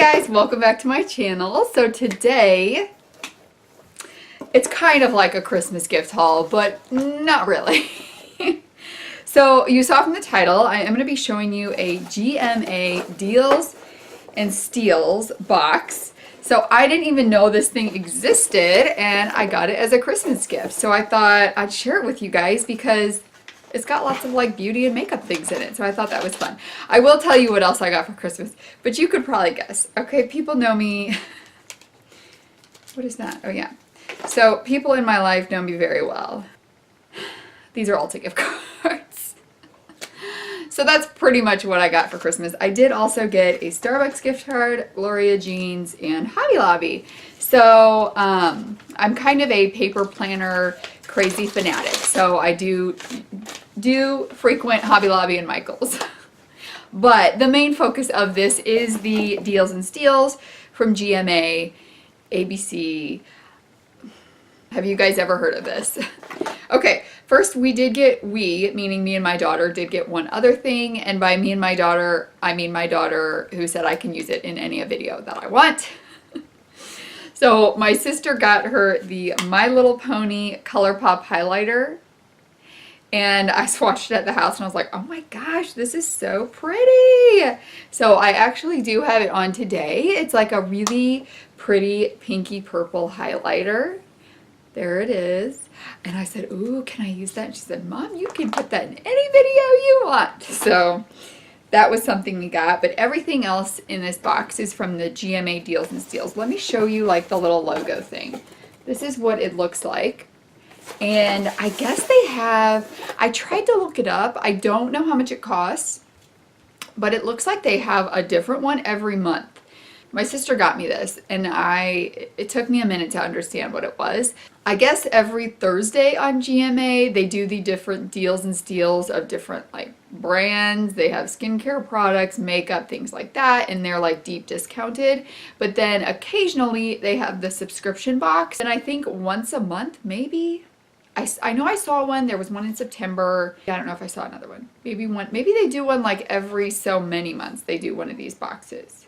guys, welcome back to my channel. So today, it's kind of like a Christmas gift haul, but not really. So you saw from the title, I am going to be showing you a GMA Deals and Steals box. So I didn't even know this thing existed, and I got it as a Christmas gift. So I thought I'd share it with you guys because it's got lots of like beauty and makeup things in it. So I thought that was fun. I will tell you what else I got for Christmas, but you could probably guess. Okay, people know me. What is that? Oh yeah. So people in my life know me very well. These are all to gift cards. So that's pretty much what I got for Christmas. I did also get a Starbucks gift card, Gloria Jeans, and Hobby Lobby. So I'm kind of a paper planner crazy fanatic. So I do frequent Hobby Lobby and Michael's. But the main focus of this is the Deals and Steals from GMA, ABC. Have you guys ever heard of this? Okay, first we, meaning me and my daughter, did get one other thing. And by me and my daughter, I mean my daughter who said I can use it in any video that I want. So my sister got her the My Little Pony ColourPop highlighter. And I swatched it at the house and I was like, oh my gosh, this is so pretty. So I actually do have it on today. It's like a really pretty pinky purple highlighter. There it is. And I said, ooh, can I use that? And she said, Mom, you can put that in any video you want. So that was something we got. But everything else in this box is from the GMA Deals and Steals. Let me show you like the little logo thing. This is what it looks like. And I guess they have, I tried to look it up. I don't know how much it costs, but it looks like they have a different one every month. My sister got me this, and it took me a minute to understand what it was. I guess every Thursday on GMA, they do the different deals and steals of different like brands. They have skincare products, makeup, things like that, and they're like deep discounted. But then occasionally they have the subscription box, and I think once a month, maybe. I know I saw one. There was one in September. I don't know if I saw another one. Maybe they do one like every so many months. They do one of these boxes.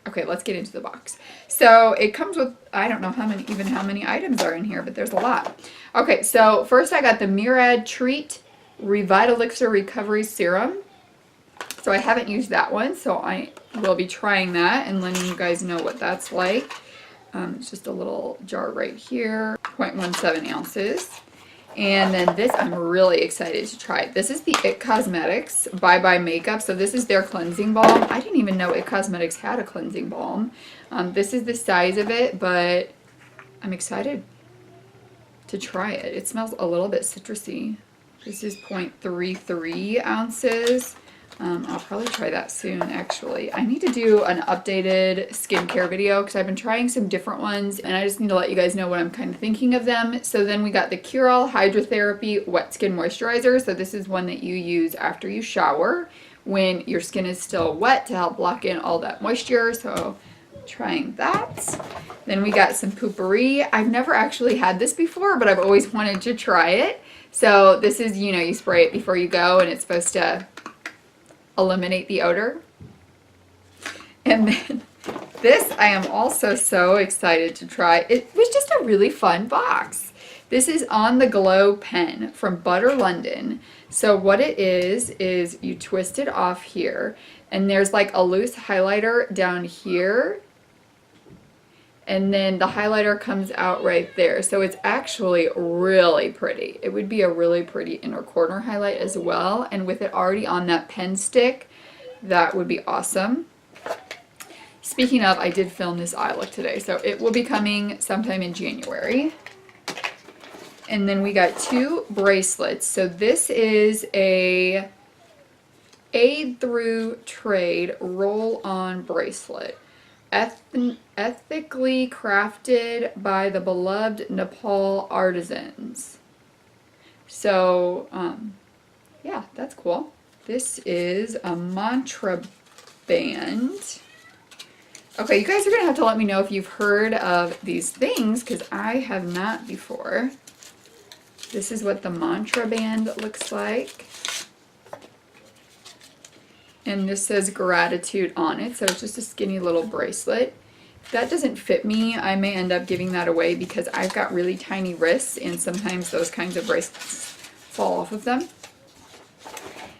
Okay, let's get into the box. So it comes with, I don't know how many items are in here, but there's a lot. Okay, so first I got the Murad Treat Revitalixer Recovery Serum. So I haven't used that one, so I will be trying that and letting you guys know what that's like. It's just a little jar right here, 0.17 ounces. And then this, I'm really excited to try. This is the It Cosmetics Bye Bye Makeup. So this is their cleansing balm. I didn't even know It Cosmetics had a cleansing balm. This is the size of it, but I'm excited to try it. It smells a little bit citrusy. This is 0.33 ounces. I'll probably try that soon, actually. I need to do an updated skincare video because I've been trying some different ones, and I just need to let you guys know what I'm kind of thinking of them. So then we got the Cure-All Hydrotherapy Wet Skin Moisturizer. So this is one that you use after you shower when your skin is still wet to help lock in all that moisture. So trying that. Then we got some Poopery. I've never actually had this before, but I've always wanted to try it. So this is, you know, you spray it before you go, and it's supposed to eliminate the odor. And then this I am also so excited to try. It was just a really fun box. This is On the Glow pen from Butter London. So what it is you twist it off here, and there's like a loose highlighter down here, and then the highlighter comes out right there. So it's actually really pretty. It would be a really pretty inner corner highlight as well. And with it already on that pen stick, that would be awesome. Speaking of, I did film this eye look today. So it will be coming sometime in January. And then we got two bracelets. So this is a Aid Through Trade roll-on bracelet. Ethically crafted by the beloved Nepal artisans. So, yeah, that's cool. This is a mantra band. Okay, you guys are going to have to let me know if you've heard of these things, because I have not before. This is what the mantra band looks like. And this says gratitude on it, so it's just a skinny little bracelet. If that doesn't fit me, I may end up giving that away because I've got really tiny wrists and sometimes those kinds of bracelets fall off of them.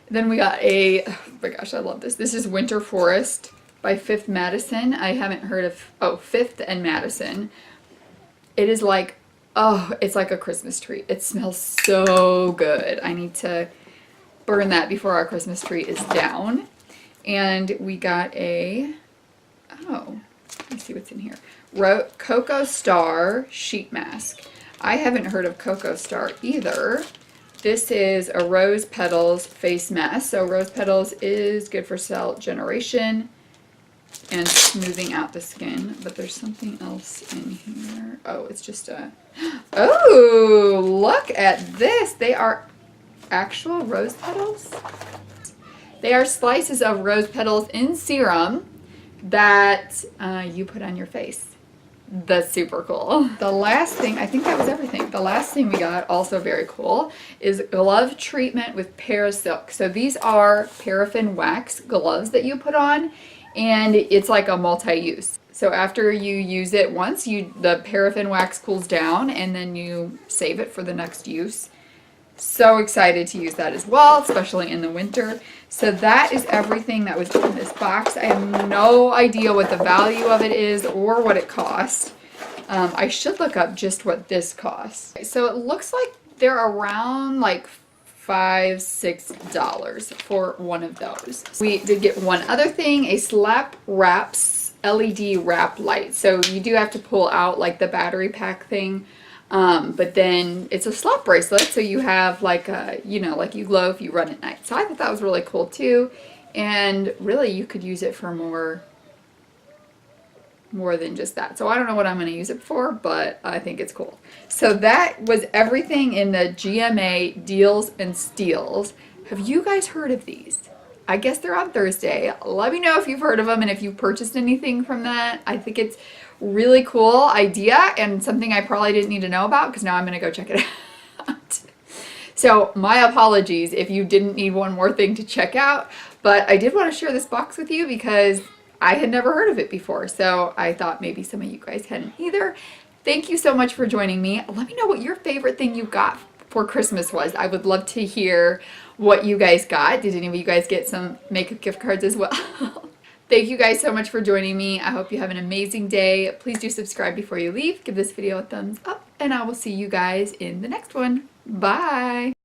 Then we got a, oh my gosh, I love this. This is Winter Forest by Fifth Madison. I haven't heard of, oh, Fifth and Madison. It is like, oh, it's like a Christmas tree. It smells so good. I need to burn that before our Christmas tree is down. And we got a, oh, let me see what's in here. Cocoa Star sheet mask. I haven't heard of Cocoa Star either. This is a rose petals face mask. So rose petals is good for cell generation and smoothing out the skin. But there's something else in here. Oh, it's just a, oh, look at this. They are actual rose petals. They are slices of rose petals in serum that you put on your face. That's super cool. The last thing, I think that was everything. The last thing we got, also very cool, is glove treatment with Parasilk. So these are paraffin wax gloves that you put on, and it's like a multi-use. So after you use it once, the paraffin wax cools down, and then you save it for the next use. So excited to use that as well, especially in the winter. So that is everything that was in this box. I have no idea what the value of it is or what it costs. I should look up just what this costs. So it looks like they're around like $5-6 for one of those. We did get one other thing, a Slap Wraps LED wrap light. So you do have to pull out like the battery pack thing. But then it's a slap bracelet, so you have like a, you know, like you glow if you run at night. So I thought that was really cool too. And really you could use it for more than just that. So I don't know what I'm going to use it for, but I think it's cool. So that was everything in the GMA Deals and Steals. Have you guys heard of these? I guess they're on Thursday. Let me know if you've heard of them and if you've purchased anything from that. I think it's really cool idea and something I probably didn't need to know about because now I'm going to go check it out. So my apologies if you didn't need one more thing to check out, but I did want to share this box with you because I had never heard of it before. So I thought maybe some of you guys hadn't either. Thank you so much for joining me. Let me know what your favorite thing you got for Christmas was. I would love to hear what you guys got. Did any of you guys get some makeup gift cards as well? Thank you guys so much for joining me. I hope you have an amazing day. Please do subscribe before you leave. Give this video a thumbs up, and I will see you guys in the next one. Bye!